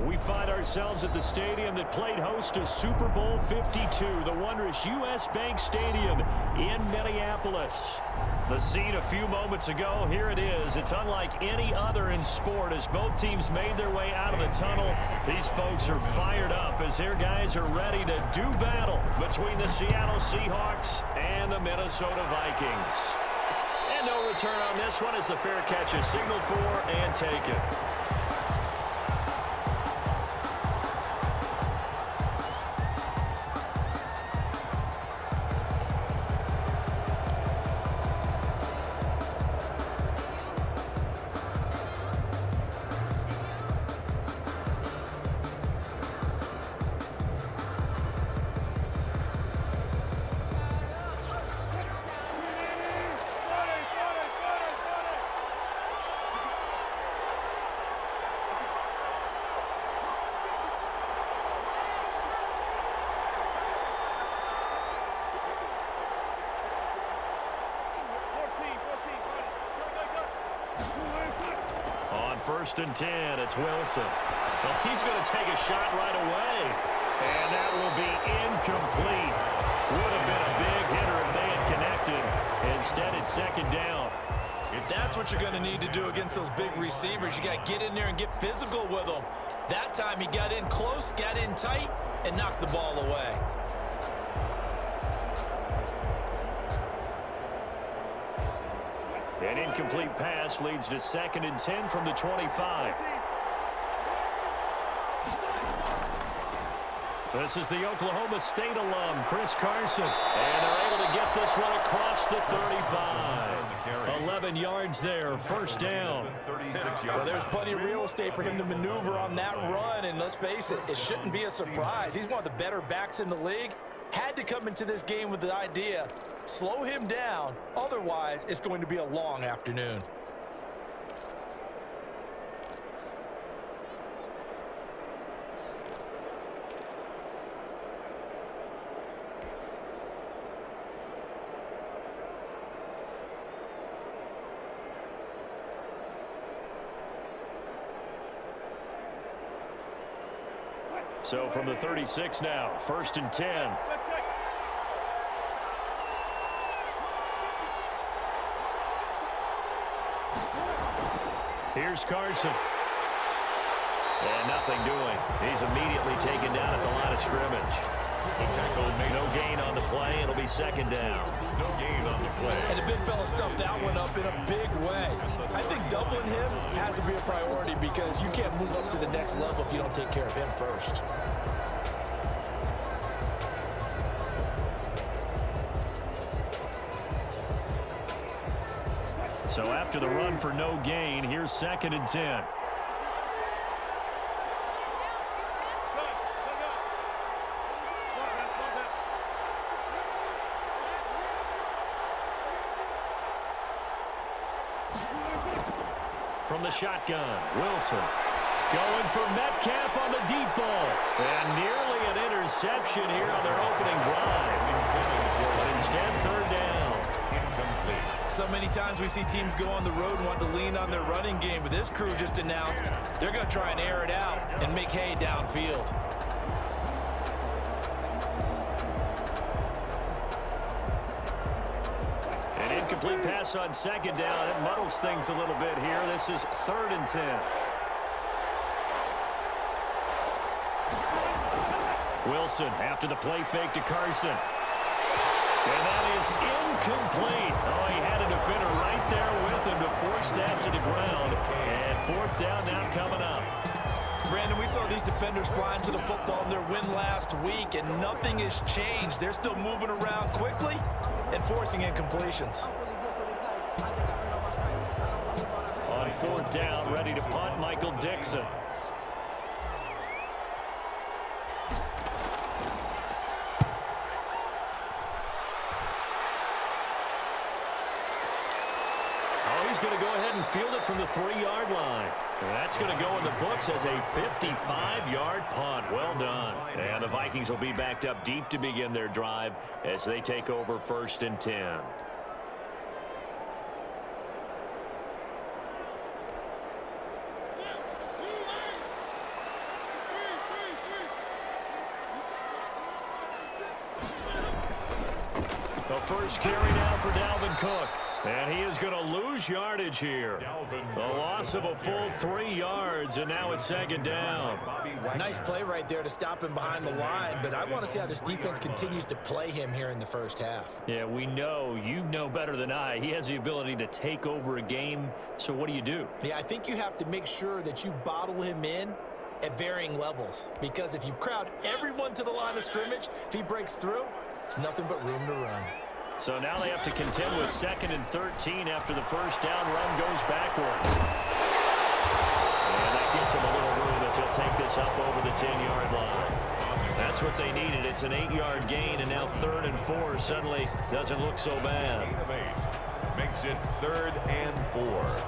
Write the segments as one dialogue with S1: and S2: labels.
S1: We find ourselves at the stadium that played host to Super Bowl 52, the wondrous U.S. Bank Stadium in Minneapolis. The scene a few moments ago, here it is. It's unlike any other in sport as both teams made their way out of the tunnel. These folks are fired up as their guys are ready to do battle between the Seattle Seahawks and the Minnesota Vikings. And no return on this one as the fair catch is signaled for and taken. First and 10, it's Wilson. Well, he's going to take a shot right away. And that will be incomplete. Would have been a big hitter if they had connected. Instead, it's second down.
S2: That's what you're going to need to do against those big receivers. You got to get in there and get physical with them. That time he got in close, got in tight, and knocked the ball away.
S1: An incomplete pass leads to second and 10 from the 25. This is the Oklahoma State alum, Chris Carson. And they're able to get this one across the 35. 11 yards there, first down.
S2: Well, there's plenty of real estate for him to maneuver on that run. And let's face it, it shouldn't be a surprise. He's one of the better backs in the league. Had to come into this game with the idea, slow him down. Otherwise, it's going to be a long afternoon.
S1: So from the 36 now, first and 10. Here's Carson. And nothing doing. He's immediately taken down at the line of scrimmage. No gain on the play. It'll be second down.
S3: No gain on the play.
S2: And the big fella stuffed that one up in a big way. I think doubling him has to be a priority because you can't move up to the next level if you don't take care of him first.
S1: So after the run for no gain, here's second and 10. From the shotgun, Wilson going for Metcalf on the deep ball. And nearly an interception here on their opening drive. But instead, third down.
S2: So many times we see teams go on the road and want to lean on their running game, but this crew just announced they're going to try and air it out and make hay downfield.
S1: An incomplete pass on second down. It muddles things a little bit here. This is third and 10. Wilson after the play fake to Carson. And that is incomplete. Oh, he had a defender right there with him to force that to the ground. And fourth down now coming up.
S2: Brandon, we saw these defenders flying to the football in their win last week, and nothing has changed. They're still moving around quickly and forcing incompletions.
S1: On fourth down, ready to punt, Michael Dixon. He's going to go ahead and field it from the 3-yard line. And that's going to go in the books as a 55-yard punt. Well done. And the Vikings will be backed up deep to begin their drive as they take over first and 10. first carry now for Dalvin Cook. And he is going to lose yardage here. A loss of a full 3 yards, and now it's second down.
S2: Nice play right there to stop him behind the line, but I want to see how this defense continues to play him here in the first half.
S1: Yeah, we know. You know better than I. He has the ability to take over a game, so what do?
S2: Yeah, I think you have to make sure that you bottle him in at varying levels, because if you crowd everyone to the line of scrimmage, if he breaks through, there's nothing but room to run.
S1: So now they have to contend with 2nd and 13 after the first down run goes backwards. And that gives him a little room as he'll take this up over the 10-yard line. That's what they needed. It's an 8-yard gain, and now 3rd and 4 suddenly doesn't look so bad.
S3: Makes it 3rd and 4.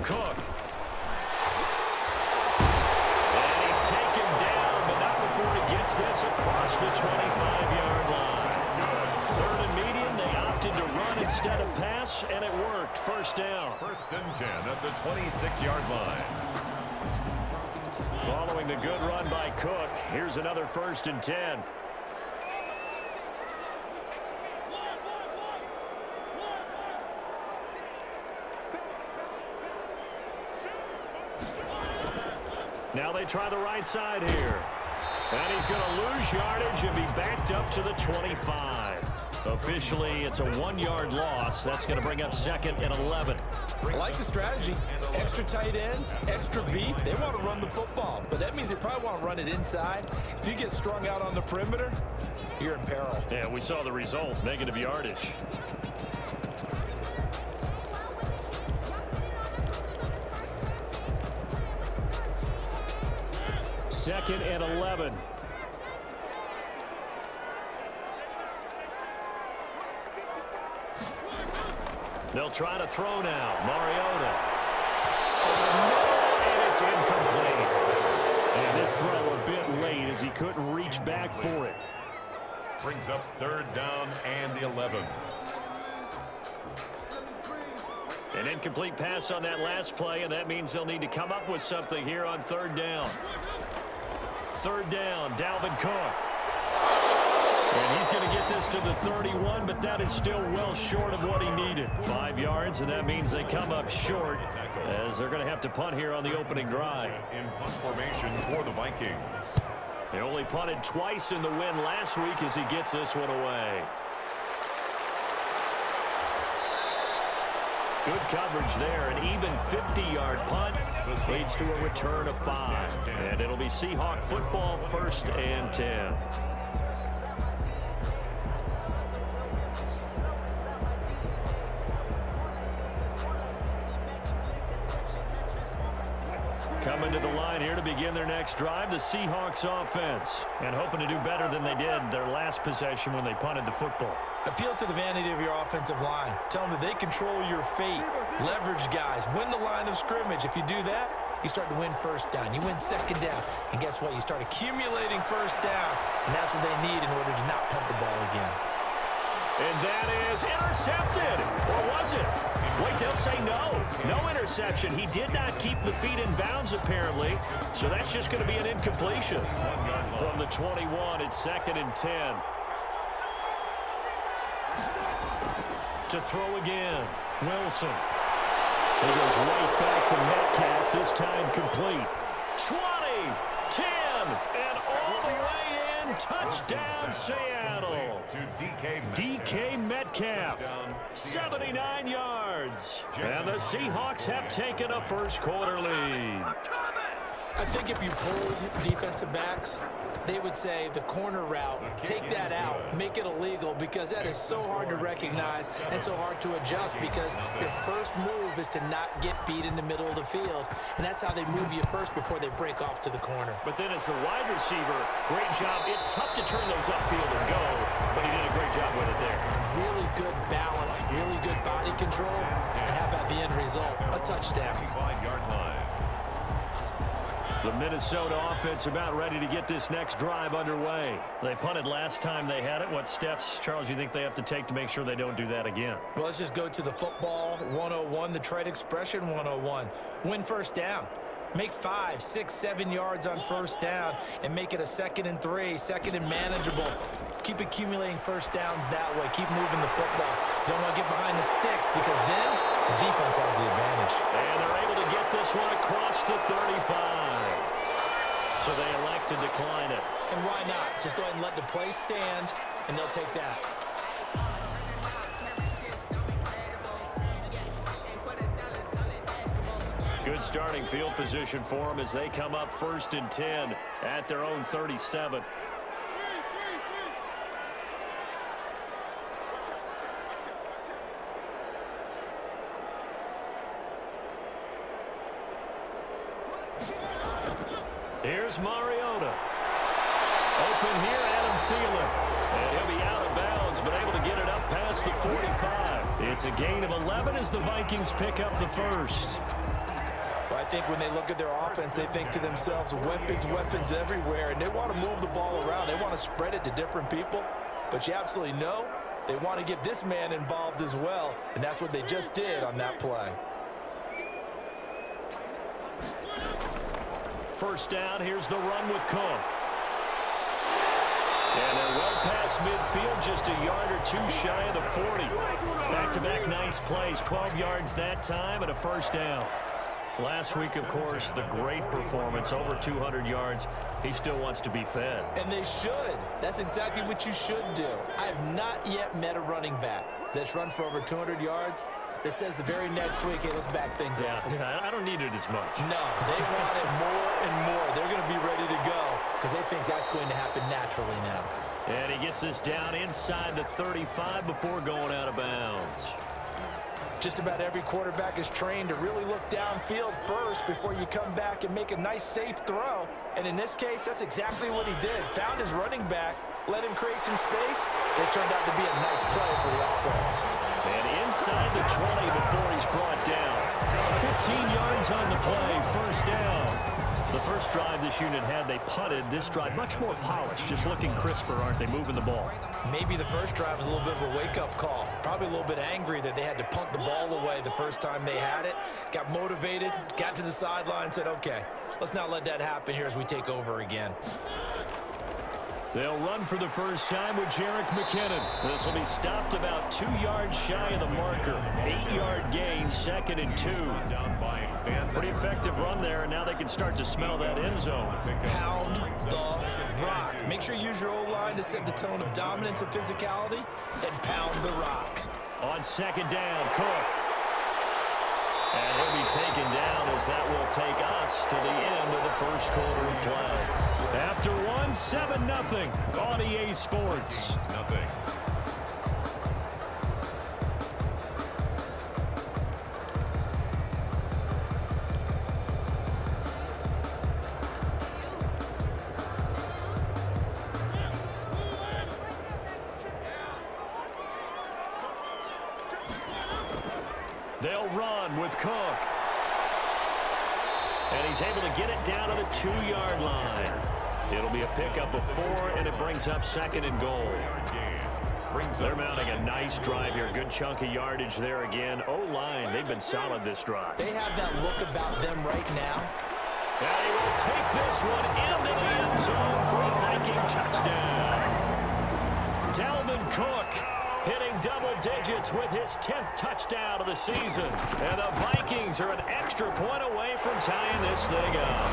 S1: Cook. And he's taken down, but not before he gets this across the 25-yard line. 3rd and medium, they opted to run instead of pass, and it worked. First down.
S3: 1st and 10 at the 26-yard line.
S1: Following the good run by Cook, here's another 1st and 10. Now they try the right side here. And he's going to lose yardage and be backed up to the 25. Officially, it's a 1-yard loss. That's going to bring up 2nd and 11.
S2: I like the strategy. Extra tight ends, extra beef. They want to run the football, but that means they probably want to run it inside. If you get strung out on the perimeter, you're in peril.
S1: Yeah, we saw the result, negative yardage. Second and 11. They'll try to throw now. Mariota. And it's incomplete. And this throw a bit late as he couldn't reach back for it.
S3: Brings up 3rd down and 11.
S1: An incomplete pass on that last play, and that means they'll need to come up with something here on 3rd down. 3rd down, Dalvin Cook. And he's going to get this to the 31, but that is still well short of what he needed. 5 yards, and that means they come up short as they're going to have to punt here on the opening drive.
S3: In punt formation for the Vikings.
S1: They only punted twice in the win last week as he gets this one away. Good coverage there. An even 50-yard punt leads to a return of 5. And it'll be Seahawk football, 1st and 10. Coming to the line here to begin their next drive, the Seahawks offense. And hoping to do better than they did their last possession when they punted the football.
S2: Appeal to the vanity of your offensive line. Tell them that they control your fate. Leverage guys. Win the line of scrimmage. If you do that, you start to win 1st down. You win 2nd down. And guess what? You start accumulating 1st downs. And that's what they need in order to not punt the ball again.
S1: And that is intercepted. Or was it? Wait, they'll say no. No interception. He did not keep the feet in bounds, apparently. So that's just going to be an incompletion. From the 21, it's 2nd and 10. To throw again, Wilson. He goes right back to Metcalf, this time complete. 20, 10, and all the way in. Touchdown, Seattle. DK Metcalf, 79 yards. And the Seahawks have taken a first-quarter lead.
S2: I think if you pulled defensive backs, they would say the corner route, take that out, make it illegal, because that is so hard to recognize and so hard to adjust, because your first move is to not get beat in the middle of the field, and that's how they move you first before they break off to the corner.
S1: But then as the wide receiver, great job. It's tough to turn those upfield and go, but he did a great job with it there.
S2: Really good balance, really good body control, and how about the end result? A touchdown.
S3: 5-yard line.
S1: The Minnesota offense about ready to get this next drive underway. They punted last time they had it. What steps, Charles, you think they have to take to make sure they don't do that again?
S2: Well, let's just go to the football 101, the trade expression 101. Win first down. Make 5, 6, 7 yards on first down and make it a 2nd and 3, 2nd and manageable. Keep accumulating first downs that way. Keep moving the football. Don't want to get behind the sticks because then the defense has the advantage.
S1: And they're able to get this one across the 35. So they elect to decline it.
S2: And why not? Just go ahead and let the play stand, and they'll take that.
S1: Good starting field position for them as they come up 1st and 10 at their own 37. Here's Mariota. Open here, Adam Thielen. And he'll be out of bounds, but able to get it up past the 45. It's a gain of 11 as the Vikings pick up the first.
S2: Well, I think when they look at their offense, they think to themselves, weapons, weapons everywhere, and they want to move the ball around. They want to spread it to different people, but you absolutely know they want to get this man involved as well, and that's what they just did on that play.
S1: First down, here's the run with Cook. And they're well past midfield, just a yard or two shy of the 40. Back-to-back nice plays, 12 yards that time and a first down. Last week, of course, the great performance, over 200 yards. He still wants to be fed.
S2: And they should. That's exactly what you should do. I have not yet met a running back that's run for over 200 yards that says the very next week, hey, let's back things up.
S1: Yeah, I don't need it as much.
S2: No, they want it more and more. They're going to be ready to go because they think that's going to happen naturally now.
S1: And he gets us down inside the 35 before going out of bounds.
S2: Just about every quarterback is trained to really look downfield first before you come back and make a nice, safe throw. And in this case, that's exactly what he did. Found his running back, let him create some space. It turned out to be a nice play for the offense.
S1: And inside the 20 before he's brought down. 15 yards on the play, first down. The first drive this unit had, they punted. This drive, much more polished, just looking crisper, aren't they, moving the ball?
S2: Maybe the first drive was a little bit of a wake-up call. Probably a little bit angry that they had to punt the ball away the first time they had it. Got motivated, got to the sideline, said, okay, let's not let that happen here as we take over again.
S1: They'll run for the first time with Jerick McKinnon. This will be stopped about 2 yards shy of the marker. 8-yard gain, 2nd and 2. Pretty effective run there, and now they can start to smell that end zone.
S2: Pound the rock. Make sure you use your O-line to set the tone of dominance and physicality, and pound the rock.
S1: On 2nd down, Cook. And he'll be taken down as that will take us to the end of the first quarter of play. After one, 7-0 on EA Sports. They'll run with Cook. And he's able to get it down to the 2-yard line. It'll be a pickup of 4, and it brings up 2nd and goal. They're mounting a nice drive here. Good chunk of yardage there again. O-line, they've been solid this drive.
S2: They have that look about them right now.
S1: And he will take this one into the end zone for a Viking touchdown. Dalvin Cook hitting double digits with his 10th touchdown of the season. And the Vikings are an extra point away from tying this thing up.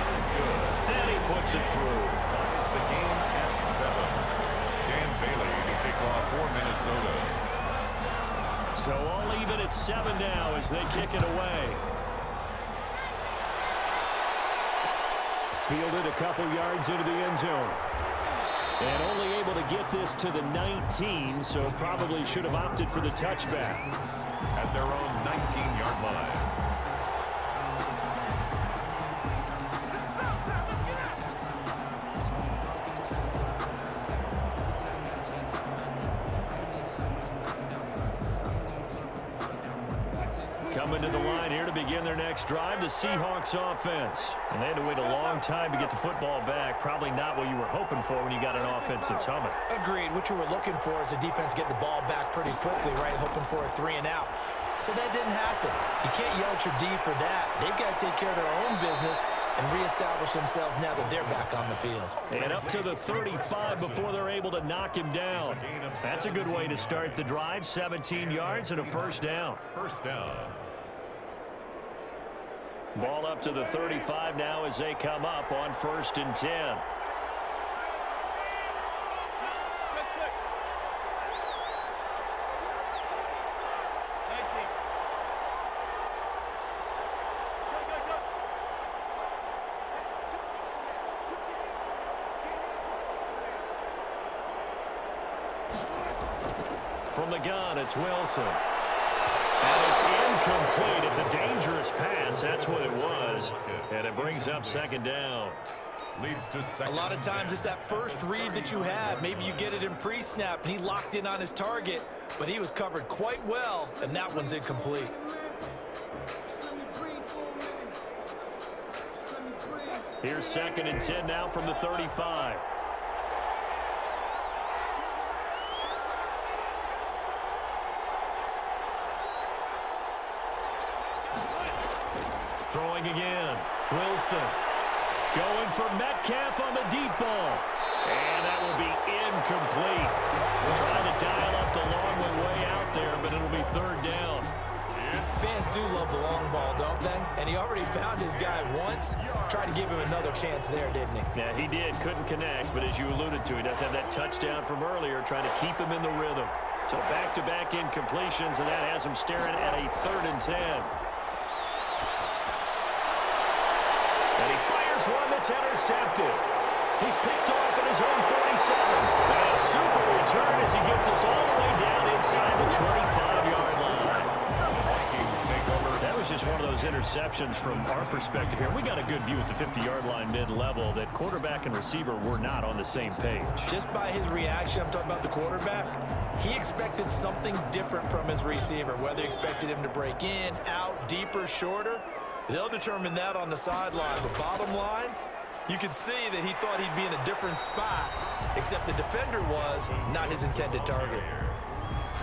S1: And he puts it through.
S3: Ties the game at 7. Dan Bailey to kick off for Minnesota.
S1: So all even at 7 now as they kick it away. Fielded a couple yards into the end zone. And only able to get this to the 19, so probably should have opted for the touchback.
S3: At their own 19-yard line.
S1: Coming to the line here to begin their next drive, the Seahawks offense. And they had to wait a long time to get the football back. Probably not what you were hoping for when you got an offense that's humming.
S2: Agreed. What you were looking for is the defense getting the ball back pretty quickly, right? Hoping for a 3-and-out. So that didn't happen. You can't yell at your D for that. They've got to take care of their own business and reestablish themselves now that they're back on the field.
S1: And up to the 35 before they're able to knock him down. That's a good way to start the drive. 17 yards and a first down.
S3: First down.
S1: Ball up to the 35 now as they come up on 1st and 10. From the gun, it's Wilson. And it's incomplete. It's a dangerous pass. That's what it was. And it brings up 2nd down.
S3: Leads to second.
S2: A lot of times it's that first read that you have. Maybe you get it in pre-snap, and he locked in on his target, but he was covered quite well, and that one's incomplete.
S1: Here's 2nd and 10 now from the 35. Throwing again. Wilson going for Metcalf on the deep ball. And that will be incomplete. Trying to dial up the long way out there, but it'll be 3rd down.
S2: Fans do love the long ball, don't they? And he already found his guy once. Tried to give him another chance there, didn't he?
S1: Yeah, he did. Couldn't connect, but as you alluded to, he does have that touchdown from earlier, trying to keep him in the rhythm. So back-to-back incompletions, and that has him staring at a 3rd and 10. And he fires one that's intercepted. He's picked off at his own 47. And a super return as he gets us all the way down inside the 25-yard line. That was just one of those interceptions from our perspective here. We got a good view at the 50-yard line mid-level that quarterback and receiver were not on the same page.
S2: Just by his reaction, I'm talking about the quarterback, he expected something different from his receiver, whether he expected him to break in, out, deeper, shorter. They'll determine that on the sideline. But bottom line, you could see that he thought he'd be in a different spot, except the defender was not his intended target.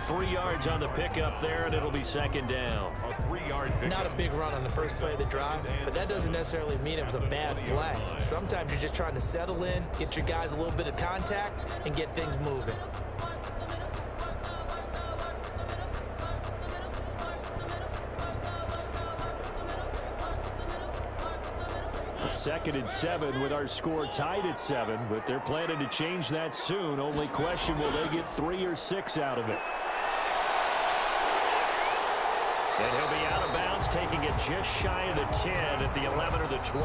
S1: 3 yards on the pickup there, and it'll be 2nd down.
S3: A 3-yard pickup.
S2: Not a big run on the first play of the drive, but that doesn't necessarily mean it was a bad play. Sometimes you're just trying to settle in, get your guys a little bit of contact, and get things moving.
S1: 2nd and 7 with our score tied at 7, but they're planning to change that soon. Only question, will they get 3 or 6 out of it? And he'll be out of bounds, taking it just shy of the 10 at the 11 or the 12.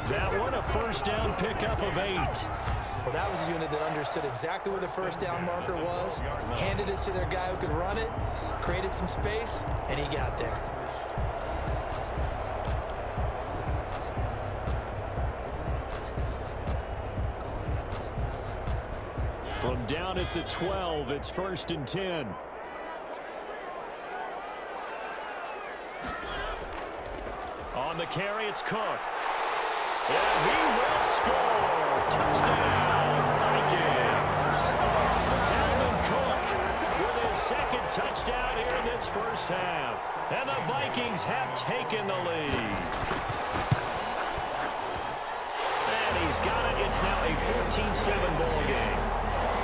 S1: That one, a first down pickup of 8.
S2: Well, that was a unit that understood exactly where the first down marker was, handed it to their guy who could run it, created some space, and he got there.
S1: From down at the 12, it's 1st and 10. On the carry, it's Cook. And he will score. Touchdown, Vikings. Dalvin Cook with his 2nd touchdown here in this first half. And the Vikings have taken the lead. And he's got it. It's now a 14-7 ball game.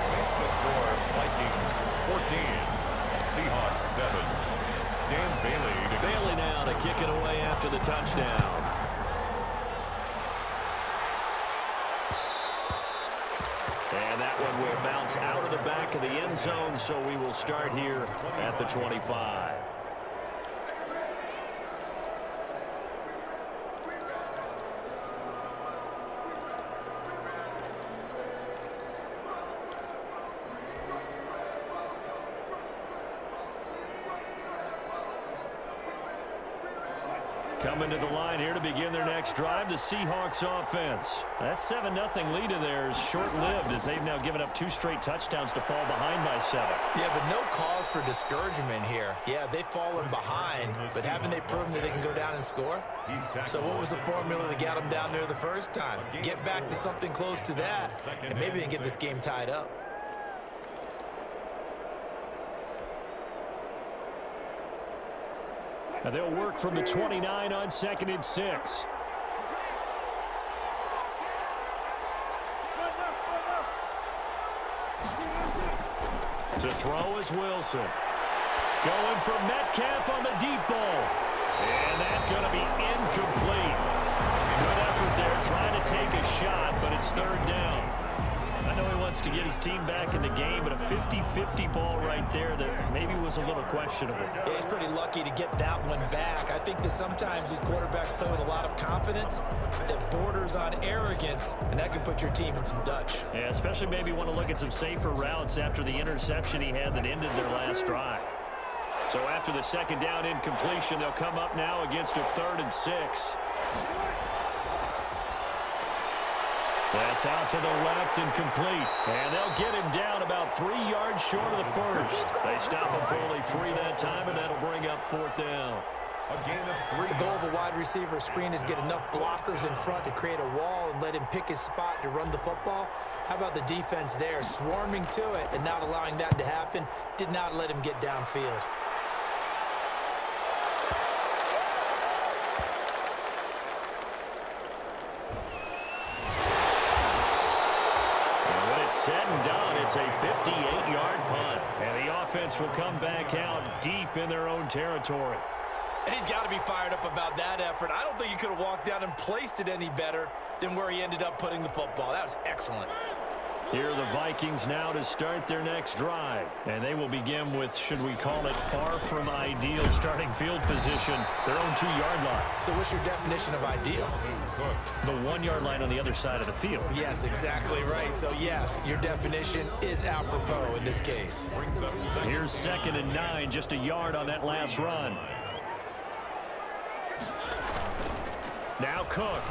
S3: Makes the score Vikings 14, Seahawks 7. Dan
S1: Bailey now to kick it away after the touchdown. And that one will bounce out of the back of the end zone, so we will start here at the 25. Coming to the line here to begin their next drive, the Seahawks offense. That 7-0 lead of theirs short-lived as they've now given up 2 straight touchdowns to fall behind by 7.
S2: Yeah, but no cause for discouragement here. Yeah, they've fallen behind, but haven't they proven that they can go down and score? So what was the formula that got them down there the first time? Get back to something close to that, and maybe they can get this game tied up.
S1: And they'll work from the 29 on 2nd and 6. To throw is Wilson. Going for Metcalf on the deep ball. And that's going to be incomplete. Good effort there trying to take a shot, but it's 3rd down. I know he wants to get his team back in the game, but a 50-50 ball right there that maybe was a little questionable.
S2: Yeah, he's pretty lucky to get that one back. I think that sometimes these quarterbacks play with a lot of confidence that borders on arrogance, and that can put your team in some Dutch.
S1: Yeah, especially maybe want to look at some safer routes after the interception he had that ended their last drive. So after the 2nd down incompletion, they'll come up now against a 3rd and 6. That's out to the left and complete. And they'll get him down about 3 yards short of the first. They stop him for only 3 that time, and that'll bring up 4th down.
S2: The goal of a wide receiver screen is get enough blockers in front to create a wall and let him pick his spot to run the football. How about the defense there, swarming to it and not allowing that to happen? Did not let him get downfield.
S1: Said and done, it's a 58-yard punt. And the offense will come back out deep in their own territory.
S2: And he's got to be fired up about that effort. I don't think he could have walked down and placed it any better than where he ended up putting the football. That was excellent.
S1: Here are the Vikings now to start their next drive. And they will begin with, should we call it, far from ideal starting field position, their own 2-yard line.
S2: So what's your definition of ideal?
S1: The 1-yard line on the other side of the field.
S2: Yes, exactly right. So, yes, your definition is apropos in this case.
S1: Here's 2nd and 9, just a yard on that last run. Now Cook.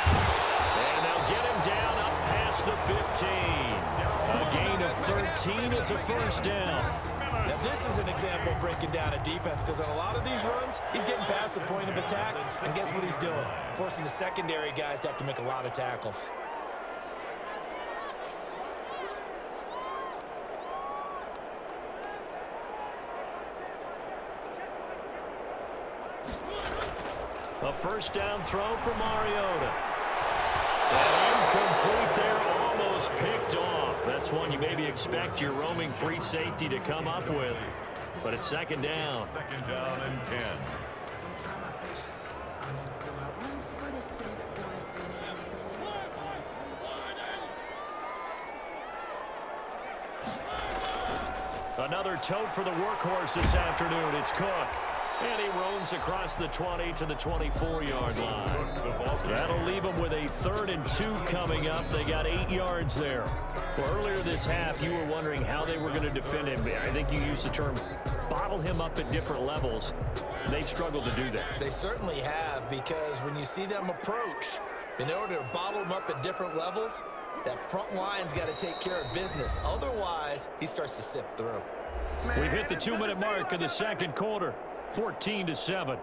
S1: And they'll get him down up past the 15. A gain of 13. It's a 1st down.
S2: Now, this is an example of breaking down a defense because on a lot of these runs, he's getting past the point of attack, and guess what he's doing? Forcing the secondary guys to have to make a lot of tackles.
S1: A 1st down throw for Mariota. And incomplete there, almost picked off. That's one you maybe expect your roaming free safety to come up with. But it's 2nd down.
S3: 2nd down and 10.
S1: Another tote for the workhorse this afternoon. It's Cook. And he roams across the 20 to the 24-yard line. That'll leave them with a 3rd and 2 coming up. They got 8 yards there. Well, earlier this half, you were wondering how they were going to defend him. I think you used the term bottle him up at different levels. They've struggled to do that.
S2: They certainly have, because when you see them approach, in order to bottle him up at different levels, that front line's got to take care of business. Otherwise, he starts to sift through.
S1: We've hit the 2-minute mark of the 2nd quarter. 14-7.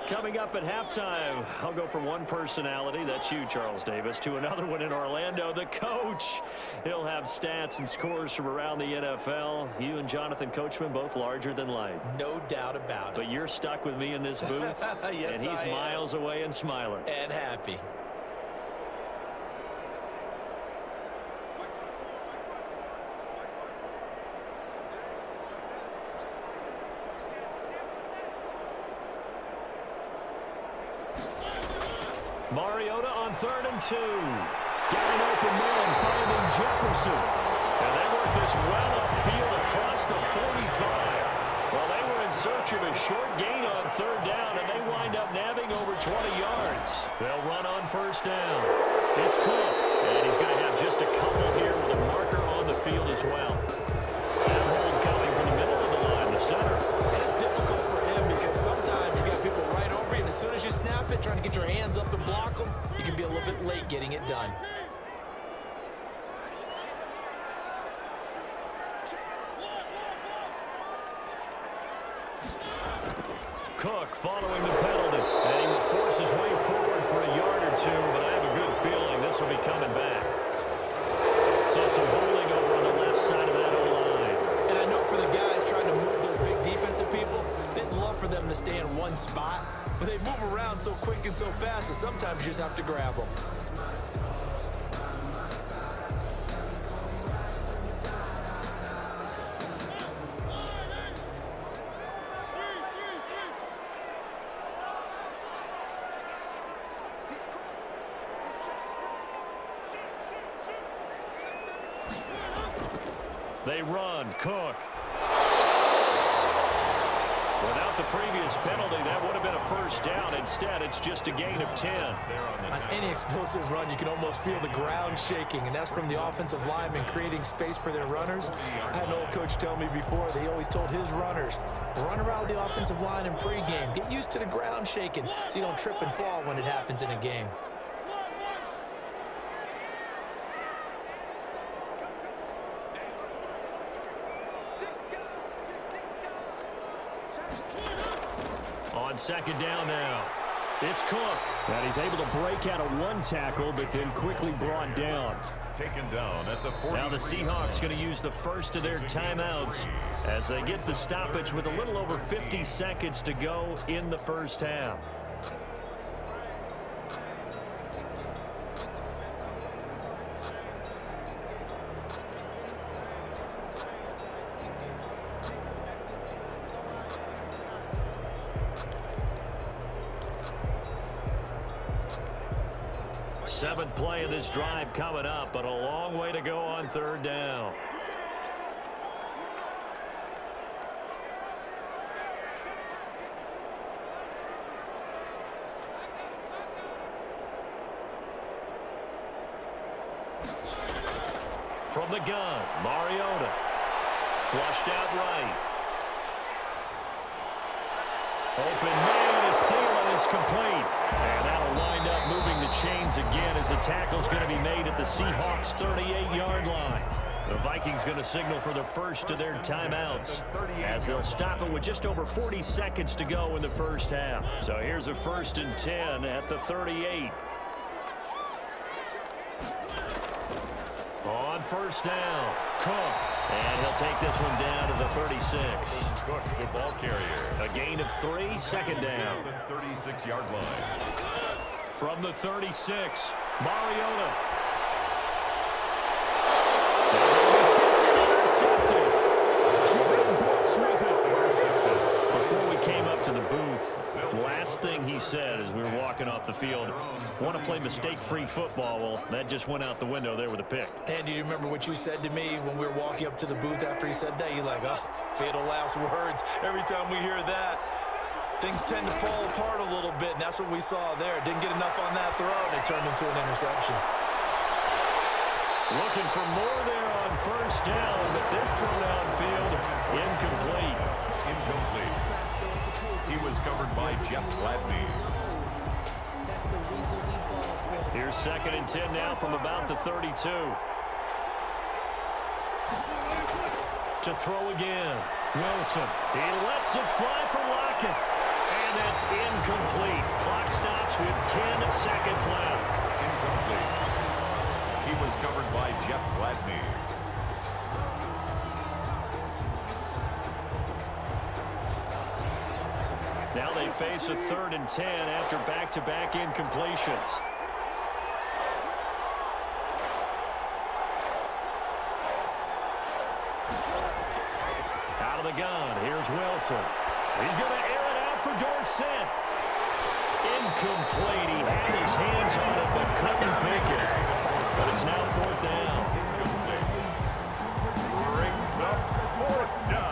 S1: Coming up at halftime, I'll go from one personality, that's you, Charles Davis, to another one in Orlando, the coach. He'll have stats and scores from around the NFL. You and Jonathan Coachman, both larger than life.
S2: No doubt about it.
S1: But you're stuck with me in this booth,
S2: yes,
S1: and he's miles away and smiling.
S2: And happy.
S1: Mariota on 3rd and 2. Got an open man, finding Jefferson. And they work this well upfield across the 45. Well, they were in search of a short gain on 3rd down, and they wind up nabbing over 20 yards. They'll run on 1st down. It's Cook, and he's going to have just a couple here with a marker on the field as well. center.
S2: And it's difficult for him because sometimes you've got people right over you, and as soon as you snap it, trying to get your hands up and block them, you can be a little bit late getting it done.
S1: Cook following the penalty, and he will force his way forward for a yard or two, but I have a good feeling this will be coming back. So some holding over on the left side of that O-line.
S2: And I know for the guys trying to move those big defensive people, they'd love for them to stay in one spot, but they move around so quick and so fast that sometimes you just have to grab them.
S1: They run. Cook. Without the previous penalty, that would have been a first down. Instead, it's just a gain of 10.
S2: On any explosive run, you can almost feel the ground shaking, and that's from the offensive linemen creating space for their runners. I had an old coach tell me before that he always told his runners, run around the offensive line in pregame. Get used to the ground shaking so you don't trip and fall when it happens in a game.
S1: On second down now, it's Cook. And he's able to break out of one tackle, but then quickly brought down.
S3: Taken down at the 40.
S1: Now the Seahawks going to use the first of their timeouts as they get the stoppage with a little over 50 seconds to go in the first half. Seventh play of this drive coming up, but a long way to go on third down. From the gun, Mariota. Flushed out right. Open man is Thielen, is complete. And that'll wind up moving the chains again as the tackle's going to be made at the Seahawks' 38-yard line. The Vikings going to signal for the first of their timeouts as they'll stop it with just over 40 seconds to go in the first half. So here's a 1st and 10 at the 38. On first down, Cook. And he'll take this one down to the 36.
S3: Cook, the ball carrier.
S1: A gain of 3, second down.
S3: The 36-yard line.
S1: From the 36, Mariota. Intercepted. Jordan Brooks with it. Before we came up to the booth, last thing he said as we were walking off the field, want to play mistake-free football. Well, that just went out the window there with a pick.
S2: And do you remember what you said to me when we were walking up to the booth after he said that? You're like, oh, fatal last words. Every time we hear that, things tend to fall apart a little bit, and that's what we saw there. Didn't get enough on that throw, and it turned into an interception.
S1: Looking for more there on first down, but this throw downfield, incomplete.
S3: Incomplete. He was covered by Jeff Gladney.
S1: Here's 2nd and 10 now from about the 32. To throw again. Wilson. He lets it fly for Lockett. And that's incomplete. Clock stops with 10 seconds left.
S3: Incomplete. He was covered by Jeff Gladney.
S1: Now they face a 3rd and 10 after back-to-back incompletions. Out of the gun, here's Wilson. He's going to air it out for Dorsett. Incomplete. He had his hands on it, but couldn't pick it. But it's now 4th down.
S3: Brings up 4th down.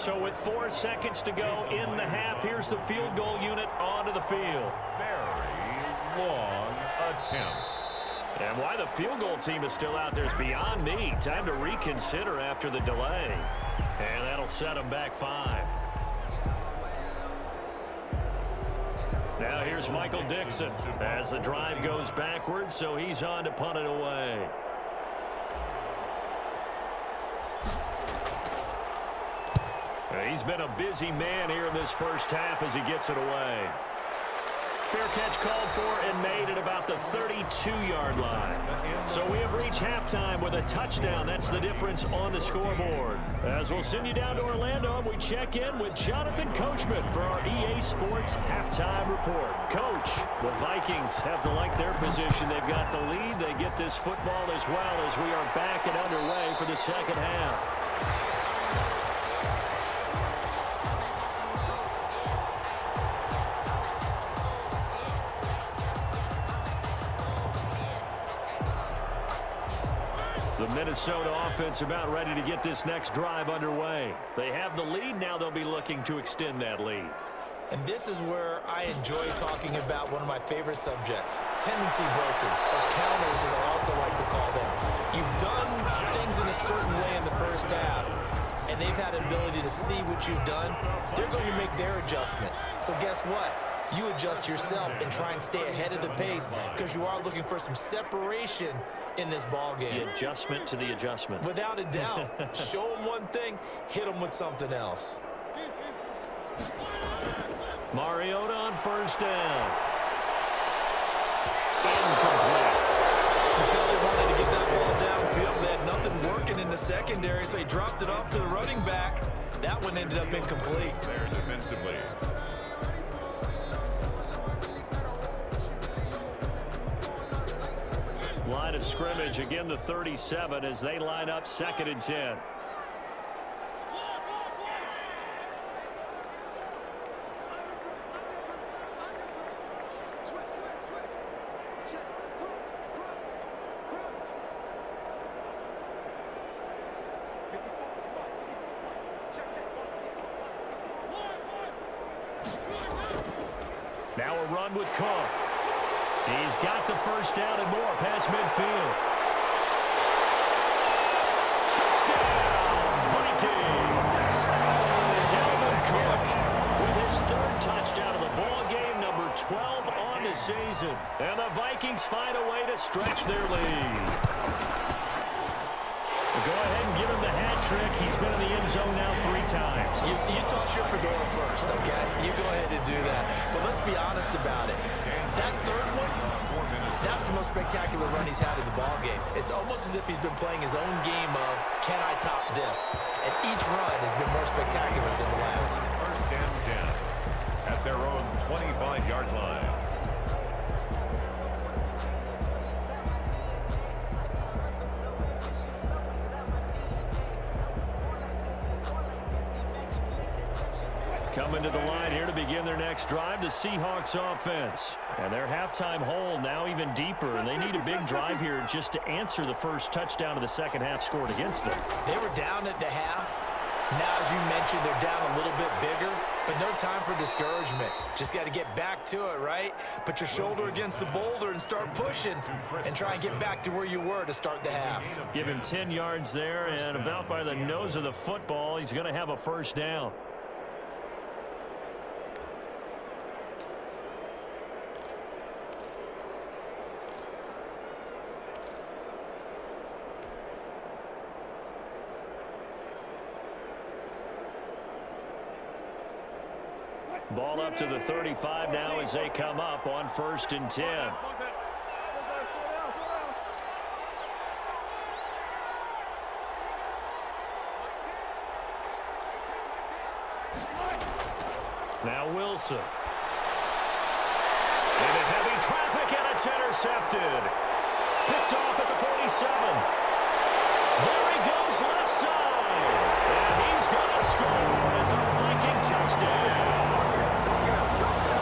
S1: So with 4 seconds to go in the half, here's the field goal unit onto the field.
S3: Very long attempt.
S1: And why the field goal team is still out there is beyond me. Time to reconsider after the delay. And that'll set them back 5. Now here's Michael Dixon as the drive goes backwards, so he's on to punt it away. He's been a busy man here in this first half as he gets it away. Fair catch called for and made at about the 32-yard line. So we have reached halftime with a touchdown. That's the difference on the scoreboard. As we'll send you down to Orlando, and we check in with Jonathan Coachman for our EA Sports Halftime Report. Coach, the Vikings have to like their position. They've got the lead. They get this football as well as we are back and underway for the second half. The Minnesota offense about ready to get this next drive underway. They have the lead. Now they'll be looking to extend that lead.
S2: And this is where I enjoy talking about one of my favorite subjects, tendency breakers, or counters as I also like to call them. You've done things in a certain way in the first half, and they've had an ability to see what you've done. They're going to make their adjustments. So guess what? You adjust yourself and try and stay ahead of the pace because you are looking for some separation in this ball game.
S1: The adjustment to the adjustment.
S2: Without a doubt. Show them one thing, hit them with something else.
S1: Mariota on first down. Incomplete.
S2: Until they wanted to get that ball downfield, they had nothing working in the secondary, so he dropped it off to the running back. That one ended up incomplete.
S3: There defensively.
S1: Line of scrimmage, again the 37 as they line up 2nd and 10. Now a run with Cook. He's got the first down and more past midfield. Touchdown, Vikings! Dalvin Cook with his 3rd touchdown of the ball game, number 12 on the season. And the Vikings find a way to stretch their lead. Go ahead and give him the hat trick. He's been in the end zone now 3 times.
S2: You toss your fedora first, okay? You go ahead and do that. But let's be honest about it. That 3rd one, that's the most spectacular run he's had in the ball game. It's almost as if he's been playing his own game of, can I top this? And each run has been more spectacular than the last.
S3: 1st and 10 at their own 25-yard line.
S1: Coming to the line here to begin their next drive, the Seahawks offense. And their halftime hole now even deeper, and they need a big drive here just to answer the first touchdown of the second half scored against them.
S2: They were down at the half. Now, as you mentioned, they're down a little bit bigger, but no time for discouragement. Just got to get back to it, right? Put your shoulder against the boulder and start pushing and try and get back to where you were to start the half.
S1: Give him 10 yards there, and about by the nose of the football, he's going to have a first down. Ball up to the 35 now as they come up on 1st and 10. Now Wilson. Into heavy traffic, and it's intercepted. Picked off at the 47. There he goes left side. And he's going to score. It's a Viking touchdown.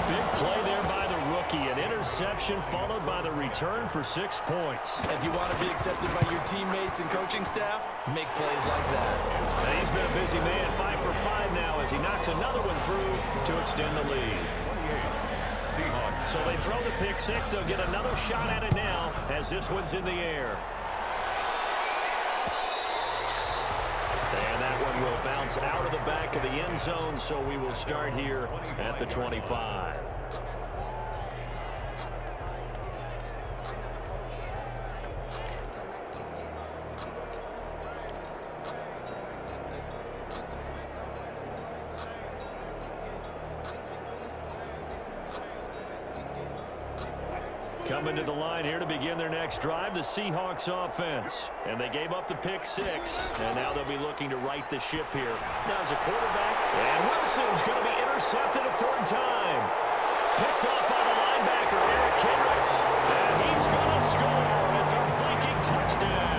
S1: Big play there by the rookie. An interception followed by the return for 6 points.
S2: If you want to be accepted by your teammates and coaching staff, make plays like that.
S1: And he's been a busy man. 5 for 5 now as he knocks another one through to extend the lead.
S3: Seahawks.
S1: So they throw the pick six. They'll get another shot at it now as this one's in the air. And that one will bounce out of the back of the end zone, so we will start here at the 25. Coming to the line here to begin their next drive, the Seahawks offense. And they gave up the pick six, and now they'll be looking to right the ship here. Now as a quarterback, and Wilson's going to be intercepted a third time. Picked off by the linebacker, Eric Kendricks. And he's going to score. It's a Viking touchdown.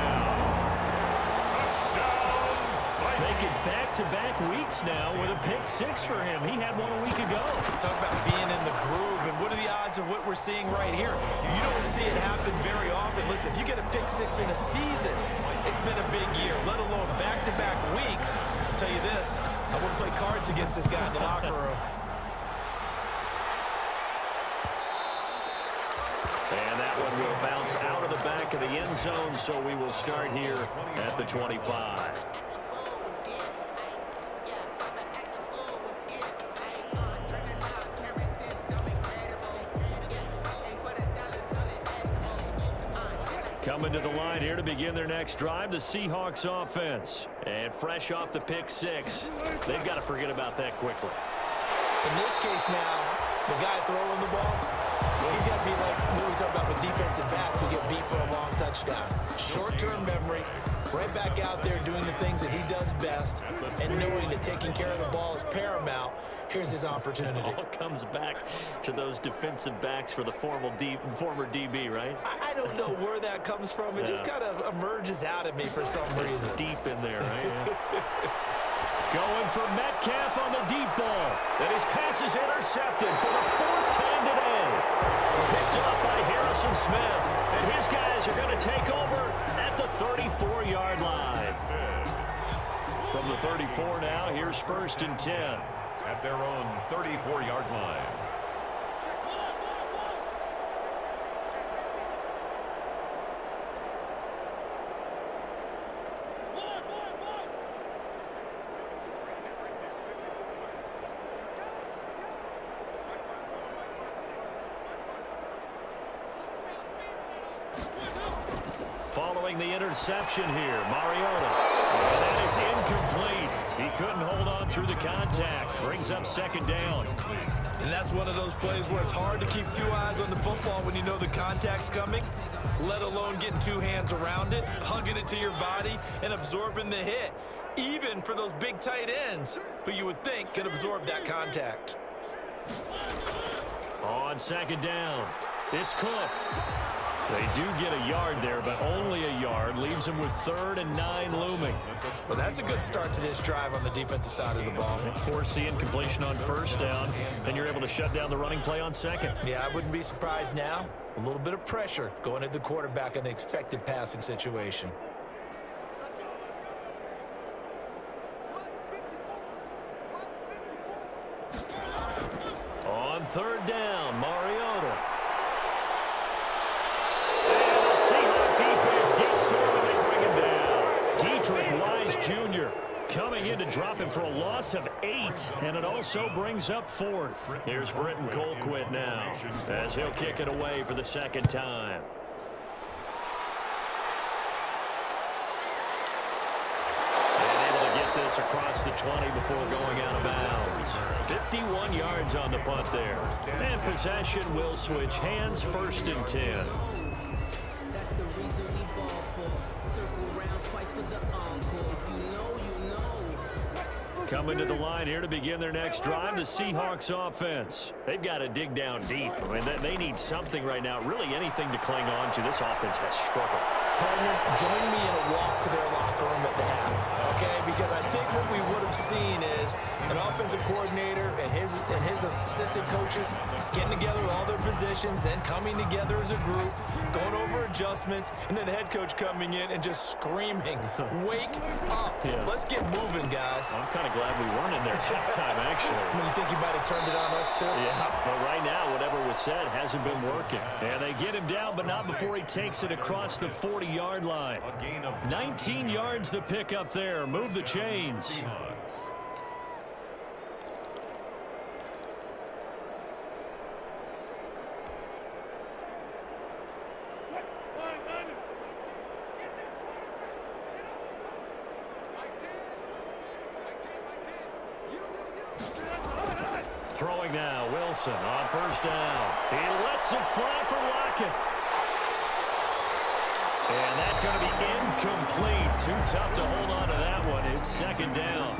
S1: Making back-to-back weeks now with a pick six for him. He had one a week ago.
S2: Talk about being in the groove, and what are the odds of what we're seeing right here? You don't see it happen very often. Listen, if you get a pick six in a season, it's been a big year, let alone back-to-back weeks. I'll tell you this, I wouldn't play cards against this guy in the locker room.
S1: And that one will bounce out of the back of the end zone, so we will start here at the 25. Coming to the line here to begin their next drive, the Seahawks offense. And fresh off the pick six, they've got to forget about that quickly.
S2: In this case now, the guy throwing the ball, he's got to be like what we talk about with defensive backs who get beat for a long touchdown. Short-term memory, right back out there doing the things that he does best, and knowing that taking care of the ball is paramount. Here's his opportunity.
S1: It all comes back to those defensive backs for the former DB, right?
S2: I don't know where that comes from. It just kind of emerges out of me for some reason.
S1: It's deep in there, right? Going for Metcalf on the deep ball. And his pass is intercepted for the fourth time today. Picked up by Harrison Smith. And his guys are going to take over at the 34-yard line. From the 34 now, here's 1st and 10.
S3: At their own 34-yard line.
S1: Following the interception here, Mariota. And that is incomplete. He couldn't hold on through the contact. Brings up 2nd down.
S2: And that's one of those plays where it's hard to keep 2 eyes on the football when you know the contact's coming, let alone getting 2 hands around it, hugging it to your body, and absorbing the hit. Even for those big tight ends who you would think could absorb that contact.
S1: On 2nd down, it's Cook. They do get a yard there, but only a yard. Leaves them with 3rd and 9 looming.
S2: Well, that's a good start to this drive on the defensive side of the ball.
S1: Forcing completion on 1st down, and you're able to shut down the running play on 2nd.
S2: Yeah, I wouldn't be surprised now. A little bit of pressure going at the quarterback in the expected passing situation.
S1: On 3rd down, Mariota. And the Seahawks defense gets to him and they bring him down. Dietrich Wise Jr. coming in to drop him for a loss of 8, and it also brings up 4th. Here's Britton Colquitt now as he'll kick it away for the 2nd time. Across the 20 before going out of bounds. 51 yards on the punt there. And possession will switch hands, 1st and 10.
S4: That's the reason we ball for. Circle round twice for the encore. If you know, you know.
S1: Coming to the line here to begin their next drive, the Seahawks offense. They've got to dig down deep. I mean, they need something right now, really anything to cling on to. This offense has struggled.
S2: Partner, join me in a walk to their locker room at the half, okay? Because I think what we would have seen is an offensive coordinator and his assistant coaches getting together with all their positions, then coming together as a group, going over adjustments, and then the head coach coming in and just screaming, wake up.
S1: Yeah.
S2: Let's get moving, guys.
S1: I'm kind of glad we weren't in there at halftime, actually.
S2: I mean, you think you might have turned it on us, too?
S1: Yeah, but right now, whatever was said hasn't been working. And they get him down, but not before he takes it across the 40-yard line. 19 yards to pick up there. Move the chains. Throwing now, Wilson on first down. He lets it fly for Lockett. And that's going to be incomplete. Too tough to hold on to that one. It's second down.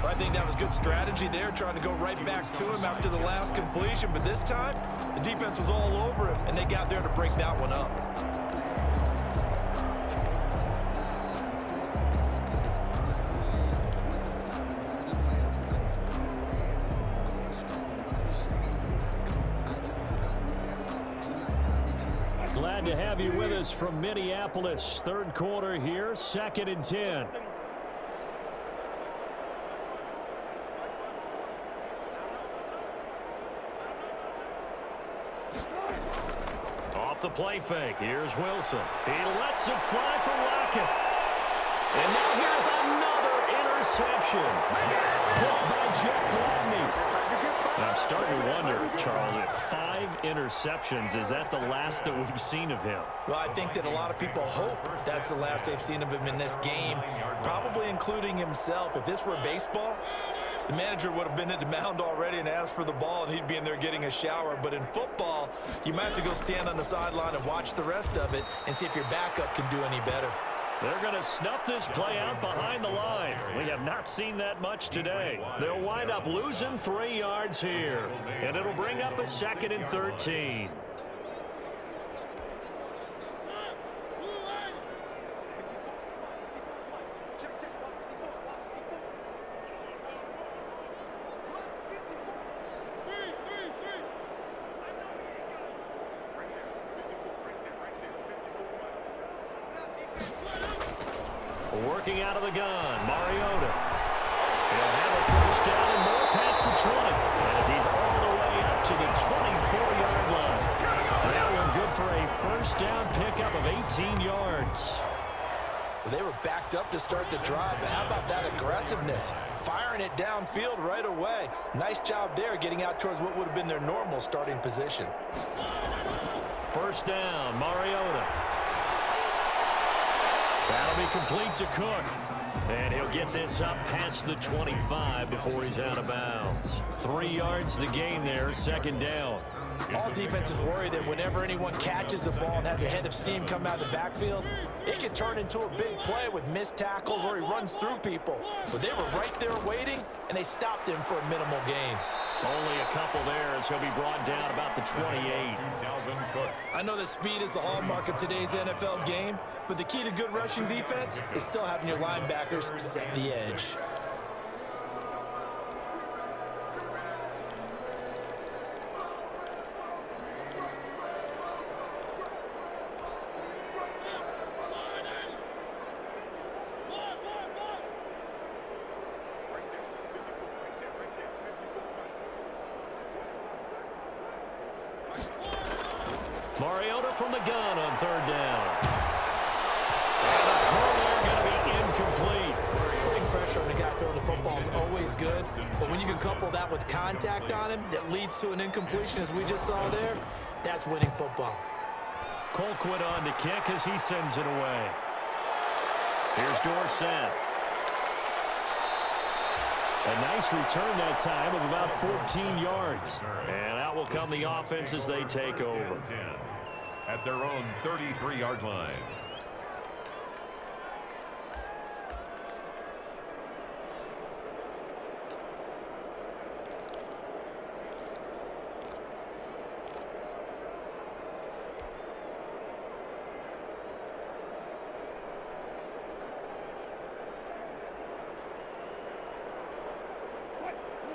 S2: I think that was good strategy there, trying to go right back to him after the last completion. But this time, the defense was all over him, and they got there to break that one up.
S1: Glad to have you with us from Minneapolis. Third quarter here, 2nd and 10. Off the play fake, here's Wilson. He lets it fly for Lockett. And now here's another interception. Picked by Jeff Gladney. I'm starting to wonder, Charles, if 5 interceptions, is that the last that we've seen of him?
S2: Well, I think that a lot of people hope that's the last they've seen of him in this game, probably including himself. If this were baseball, the manager would have been at the mound already and asked for the ball, and he'd be in there getting a shower. But in football, you might have to go stand on the sideline and watch the rest of it and see if your backup can do any better.
S1: They're going to snuff this play out behind the line. We have not seen that much today. They'll wind up losing 3 yards here, and it'll bring up a 2nd and 13. Working out of the gun, Mariota. He'll have a first down and more past the 20 as he's all the way up to the 24-yard line. That one good for a first down pickup of 18 yards.
S2: They were backed up to start the drive, but how about that aggressiveness? Firing it downfield right away. Nice job there getting out towards what would have been their normal starting position.
S1: First down, Mariota. That'll be complete to Cook. And he'll get this up past the 25 before he's out of bounds. 3 yards the gain there, 2nd down.
S2: All defenses worry that whenever anyone catches the ball and has a head of steam come out of the backfield, it can turn into a big play with missed tackles or he runs through people. But they were right there waiting, and they stopped him for a minimal gain.
S1: Only a couple there as he'll be brought down about the 28.
S2: I know that speed is the hallmark of today's NFL game, but the key to good rushing defense is still having your linebackers set the edge.
S1: Mariota from the gun on 3rd down. And the throw there going to be incomplete.
S2: Putting pressure on the guy throwing the football is always good, but when you can couple that with contact on him that leads to an incompletion, as we just saw there, that's winning football.
S1: Colquitt on to kick as he sends it away. Here's Dorsett. A nice return that time of about 14 yards. And out will come the offense as they take over.
S3: At their own 33-yard line.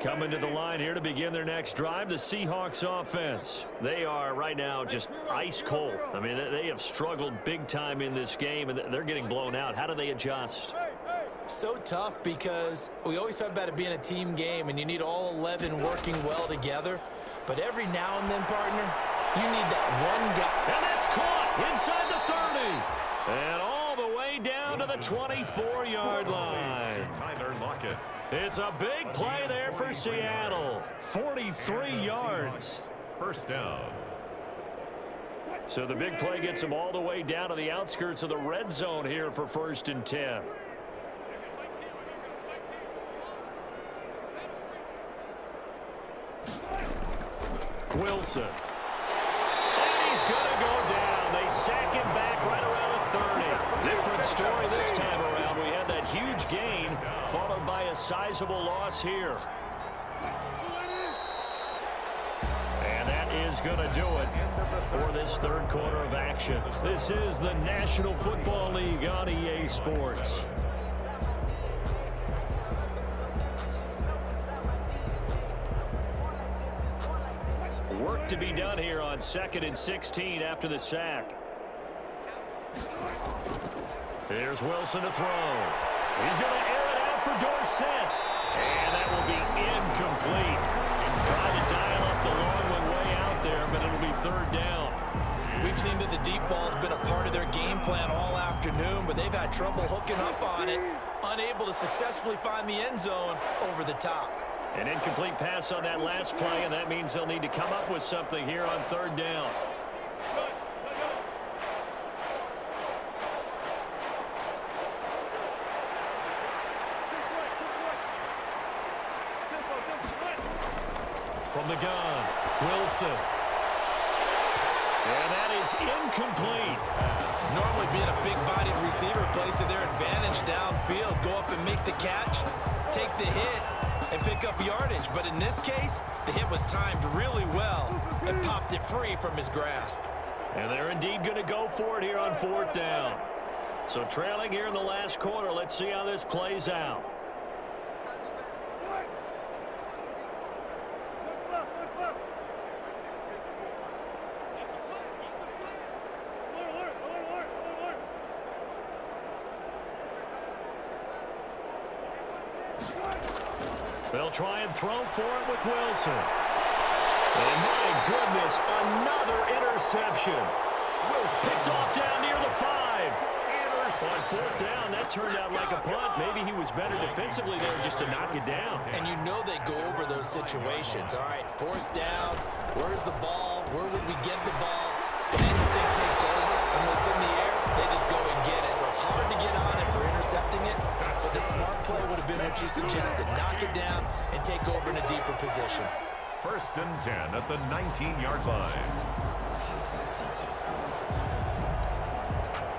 S1: Coming to the line here to begin their next drive, the Seahawks offense. They are right now just ice cold. I mean, they have struggled big time in this game, and they're getting blown out. How do they adjust?
S2: So tough because we always talk about it being a team game, and you need all 11 working well together. But every now and then, partner, you need that one guy.
S1: And that's caught inside the 30. And all the way down to the 24-yard line.
S3: Tyler Lockett.
S1: It's a big play there for Seattle. 43 yards.
S3: First down.
S1: So the big play gets them all the way down to the outskirts of the red zone here for 1st and 10. Wilson. And he's going to go down. They sack him back right around the 30. Different story this time around. We had that huge gain followed by a sizable loss here. And that is going to do it for this third quarter of action. This is the National Football League on EA Sports. Work to be done here on 2nd and 16 after the sack. Here's Wilson to throw. He's going to air it out for Dorsett. And that will be incomplete. Trying to dial up the long one way out there, but it'll be 3rd down.
S2: We've seen that the deep ball has been a part of their game plan all afternoon, but they've had trouble hooking up on it, unable to successfully find the end zone over the top.
S1: An incomplete pass on that last play, and that means they'll need to come up with something here on 3rd down. From the gun, Wilson. And that is incomplete.
S2: Normally being a big-bodied receiver plays to their advantage downfield. Go up and make the catch, take the hit, and pick up yardage. But in this case, the hit was timed really well and popped it free from his grasp.
S1: And they're indeed going to go for it here on 4th down. So trailing here in the last quarter, let's see how this plays out. They'll try and throw for it with Wilson. And my goodness, another interception. Picked off down near the 5. On 4th down, that turned out like a punt. Maybe he was better defensively there just to knock it down.
S2: And you know they go over those situations. All right, 4th down, where's the ball? Where would we get the ball? And instinct takes over, and when it's in the air, they just go and get it. So it's hard to get on it for intercepting it, but the smart play would have been what you suggested. Knock it down and take over in a deeper position.
S3: 1st and 10 at the 19-yard line.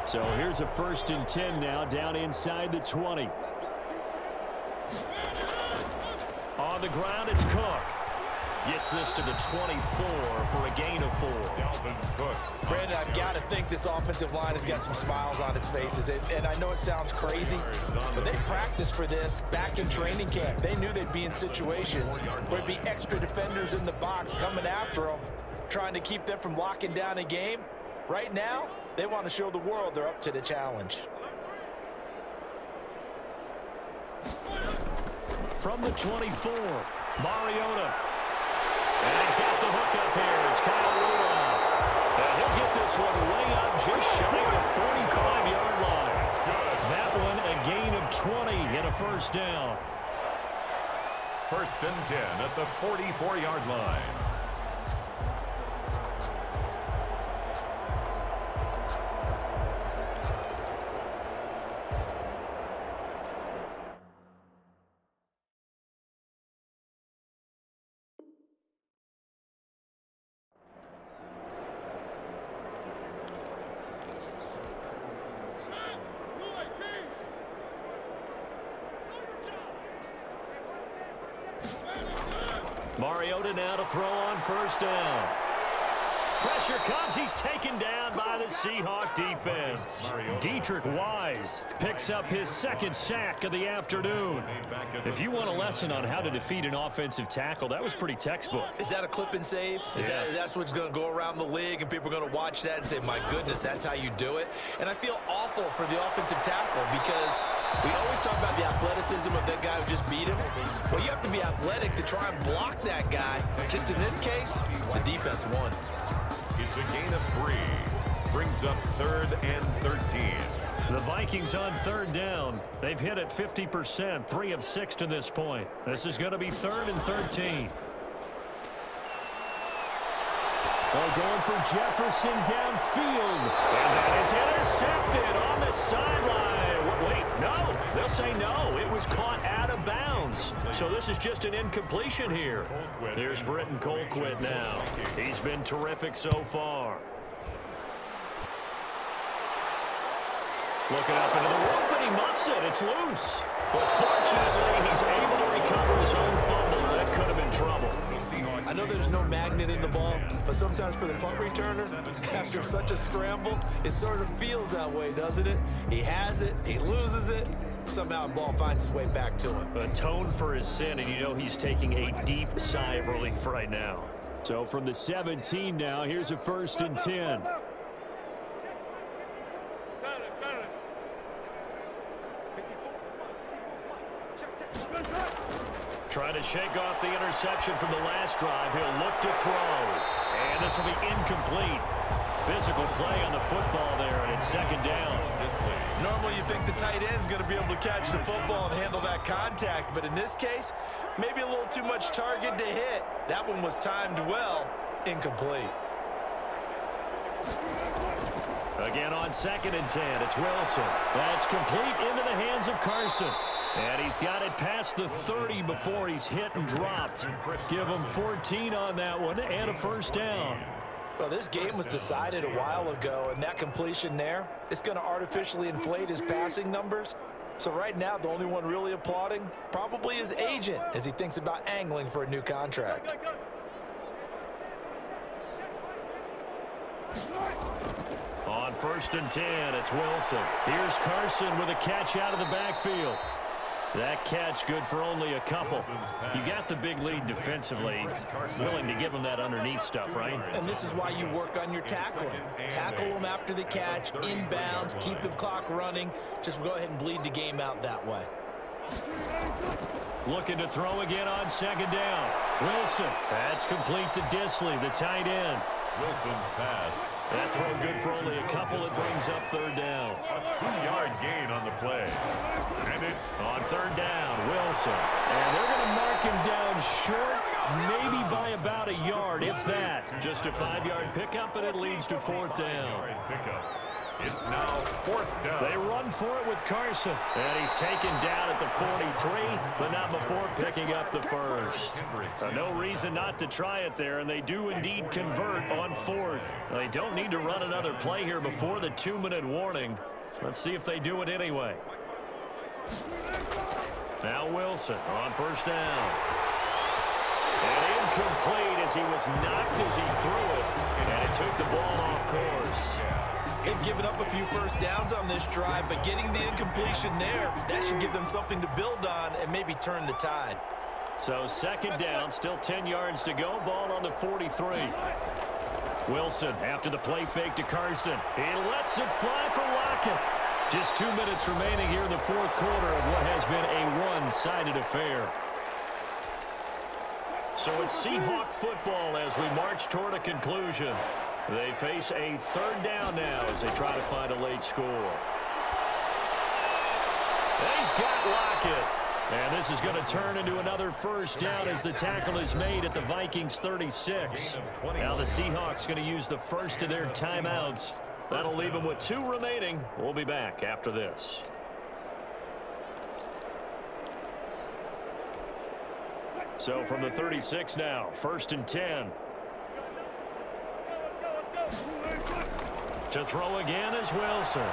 S1: So here's a 1st and 10 now, down inside the 20. On the ground, it's Cook. Gets this to the 24 for a gain of 4.
S3: Dalvin Cook.
S2: Brandon, I've got to think this offensive line has got some smiles on its faces. And I know it sounds crazy, but they practiced for this back in training camp. They knew they'd be in situations where there'd be extra defenders in the box coming after them, trying to keep them from locking down a game. Right now, they want to show the world they're up to the challenge.
S1: From the 24, Mariota. And he's got the hook up here. It's Kyle Rudolph. And he'll get this one way up just shy of the 45-yard line. That one a gain of 20 and a 1st down.
S3: 1st and 10 at the 44-yard line.
S1: Mariota now to throw on 1st down. Pressure comes. He's taken down by the Seahawk defense. Dietrich Wise picks up his second sack of the afternoon. If you want a lesson on how to defeat an offensive tackle, that was pretty textbook.
S2: Is that a clip and save? That's what's going to go around the league, and people are going to watch that and say, my goodness, that's how you do it? And I feel awful for the offensive tackle because we always talk about the athleticism of that guy who just beat him. Well, you have to be athletic to try and block that guy. Just in this case, the defense won.
S3: It's a gain of 3. Brings up 3rd and 13.
S1: The Vikings on 3rd down. They've hit it 50%, 3 of 6 to this point. This is going to be 3rd and 13. They're going for Jefferson downfield. And that is intercepted on the sideline. Wait, no. They'll say no. It was caught out of bounds. So this is just an incompletion here. Here's Britton Colquitt now. He's been terrific so far. Looking up into the roof, and he muffs it. It's loose. But fortunately, he's able to recover his own fumble. That could have been trouble.
S2: I know there's no magnet in the ball, but sometimes for the punt returner, after such a scramble, it sort of feels that way, doesn't it? He has it, he loses it, somehow the ball finds its way back to him.
S1: Atone for his sin, and you know he's taking a deep sigh of relief right now. So from the 17 now, here's a 1st and 10. Trying to shake off the interception from the last drive. He'll look to throw. And this will be incomplete. Physical play on the football there, and it's 2nd down.
S2: Normally you think the tight end's going to be able to catch the football and handle that contact, but in this case, maybe a little too much target to hit. That one was timed well. Incomplete.
S1: Again on 2nd and 10, it's Wilson. That's complete into the hands of Carson. And he's got it past the 30 before he's hit and dropped. Give him 14 on that one and a 1st down.
S2: Well, this game was decided a while ago, and that completion there, it's going to artificially inflate his passing numbers. So right now, the only one really applauding probably his agent as he thinks about angling for a new contract.
S1: On 1st and 10, it's Wilson. Here's Carson with a catch out of the backfield. That catch good for only a couple. You got the big lead defensively. Willing to give him that underneath stuff, right?
S2: And this is why you work on your tackling. Tackle them after the catch, inbounds, keep the clock running. Just go ahead and bleed the game out that way.
S1: Looking to throw again on 2nd down. Wilson. That's complete to Disley, the tight end.
S3: Wilson's pass.
S1: That throw good for only a couple. It brings up 3rd down.
S3: A 2-yard gain on the play. And it's
S1: on 3rd down, Wilson. And they're going to mark him down short, maybe by about a yard, if that. Just a 5-yard pickup, and it leads to 4th down.
S3: pickup. It's now 4th down.
S1: They run for it with Carson. And he's taken down at the 43, but not before picking up the 1st. No reason not to try it there, and they do indeed convert on 4th. They don't need to run another play here before the 2-minute warning. Let's see if they do it anyway. Now Wilson on 1st down. And incomplete as he was knocked as he threw it, and it took the ball off course.
S2: They've given up a few 1st downs on this drive, but getting the incompletion there, that should give them something to build on and maybe turn the tide.
S1: So 2nd down, still 10 yards to go, ball on the 43. Wilson after the play fake to Carson. He lets it fly for Lockett. Just 2 minutes remaining here in the 4th quarter of what has been a one-sided affair. So it's Seahawk football as we march toward a conclusion. They face a 3rd down now as they try to find a late score. And he's got Lockett. And this is going to turn into another 1st down as the tackle is made at the Vikings 36. Now the Seahawks going to use the first of their timeouts. That'll leave them with 2 remaining. We'll be back after this. So from the 36 now, 1st and 10. To throw again is Wilson. And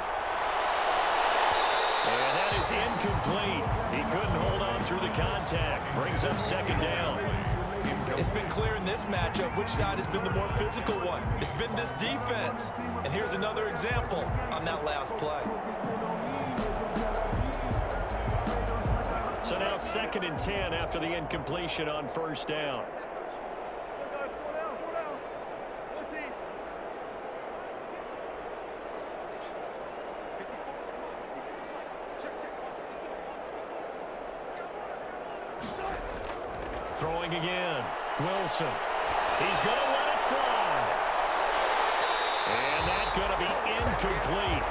S1: that is incomplete. He couldn't hold on through the contact. Brings up 2nd down.
S2: It's been clear in this matchup which side has been the more physical one. It's been this defense. And here's another example on that last play.
S1: So now 2nd and 10 after the incompletion on 1st down. Throwing again. Wilson. He's going to let it fly. And that's going to be incomplete.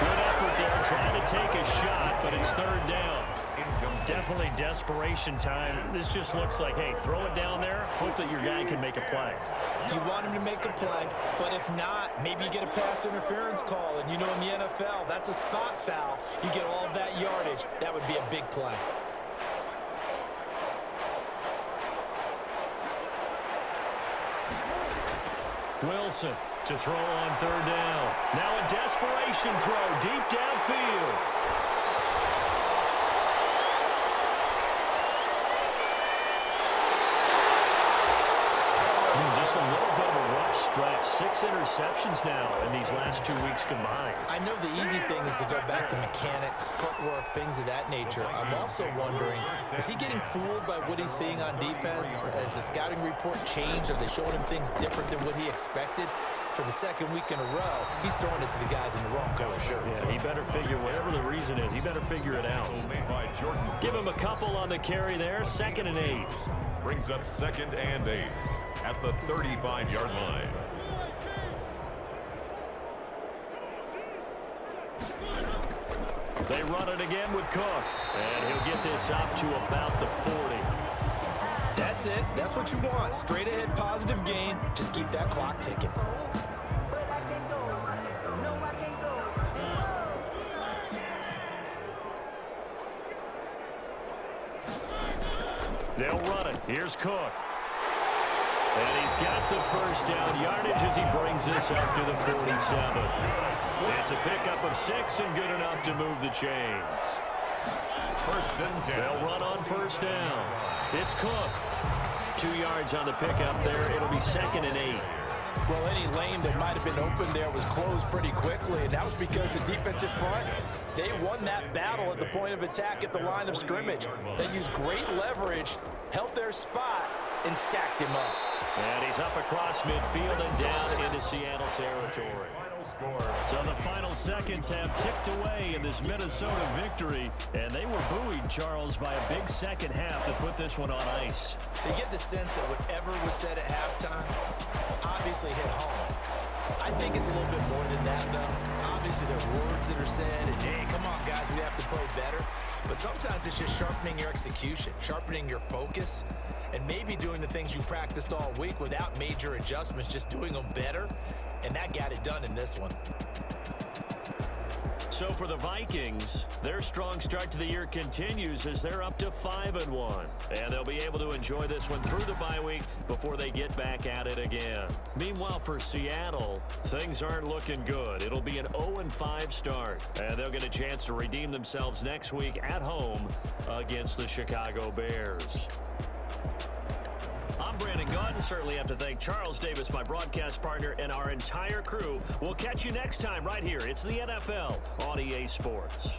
S1: Good effort there trying to take a shot, but it's 3rd down. Definitely desperation time. This just looks like, hey, throw it down there, hope that your guy can make a play.
S2: You want him to make a play, but if not, maybe you get a pass interference call. And you know in the NFL, that's a spot foul. You get all of that yardage. That would be a big play.
S1: Wilson to throw on 3rd down. Now a desperation throw deep downfield. Just a little bit of a rough stretch. 6 interceptions now in these last 2 weeks combined.
S2: I know the easy thing is to go back to mechanics, footwork, things of that nature. I'm also wondering, is he getting fooled by what he's seeing on defense? Has the scouting report changed? Are they showing him things different than what he expected? For the 2nd week in a row, he's throwing it to the guys in the wrong color shirts.
S1: Yeah, he better figure, whatever the reason is, he better figure it out. Give him a couple on the carry there. 2nd and 8.
S3: Brings up 2nd and 8 at the 35-yard line.
S1: They run it again with Cook, and he'll get this up to about the 40.
S2: That's it. That's what you want. Straight ahead positive gain. Just keep that clock ticking.
S1: They'll run it. Here's Cook. And he's got the 1st down yardage as he brings this up to the 47. It's a pickup of 6 and good enough to move the chains.
S3: 1st and 10.
S1: They'll run on 1st down. It's Cook. 2 yards on the pickup there. It'll be 2nd and 8.
S2: Well, any lane that might have been open there was closed pretty quickly, and that was because the defensive front, they won that battle at the point of attack at the line of scrimmage. They used great leverage, held their spot, and stacked him up.
S1: And he's up across midfield and down into Seattle territory. So the final seconds have ticked away in this Minnesota victory, and they were buoyed, Charles, by a big 2nd half to put this one on ice.
S2: So you get the sense that whatever was said at halftime obviously hit home. I think it's a little bit more than that, though. Obviously, there are words that are said, and hey, come on, guys, we have to play better. But sometimes it's just sharpening your execution, sharpening your focus, and maybe doing the things you practiced all week without major adjustments, just doing them better. And that got it done in this one.
S1: So for the Vikings, their strong start to the year continues as they're up to 5-1. And they'll be able to enjoy this one through the bye week before they get back at it again. Meanwhile, for Seattle, things aren't looking good. It'll be an 0-5 start. And they'll get a chance to redeem themselves next week at home against the Chicago Bears. I'm Brandon Gunn. Certainly have to thank Charles Davis, my broadcast partner, and our entire crew. We'll catch you next time right here. It's the NFL on EA Sports.